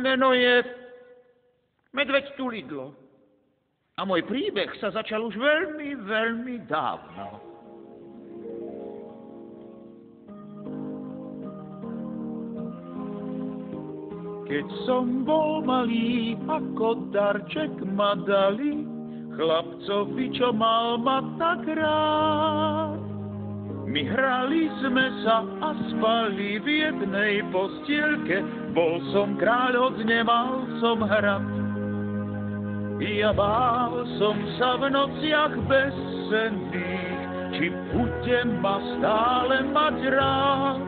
meno je Medveď Tulidlo. A môj príbeh sa začal už veľmi, veľmi dávno. Keď som bol malý, ako darček ma dali, chlapcovi, čo mal ma tak rád. My hrali sme sa a spali v jednej postielke, bol som kráľ, hoc nemal som hrad. Ja bál som sa v nociach bezsenných, či budem ma stále mať rád.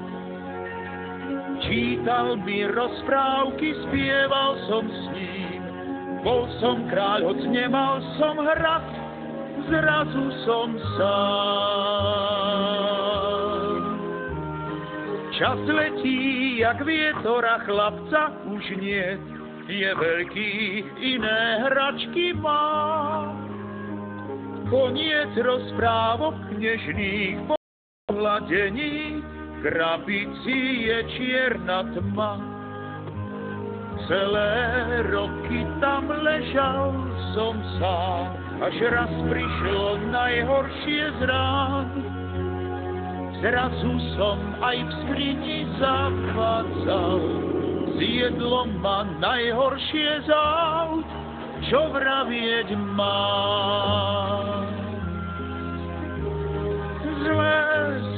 Čítal mi rozprávky, spieval som s ním, bol som kráľ, hoc nemal som hrad, zrazu som sám. Čas letí, jak vietor a chlapca už nie, je veľký, iné hračky má. Koniec rozprávok nežných pohľadení, v krabici je čierna tma. Celé roky tam ležal som sám, až raz prišlo najhoršie z rán. Zrazu som aj v skrini zavádzal, zjedlo ma najhoršie z aut, čo vravieť mám. Zlé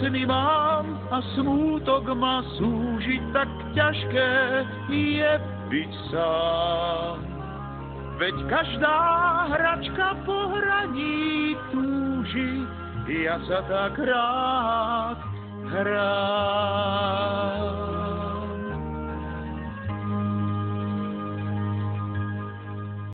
sny mám a smútok ma súžiť, tak ťažké je byť sám. Veď každá hračka po hraní túži, ja sa tak rád hrám.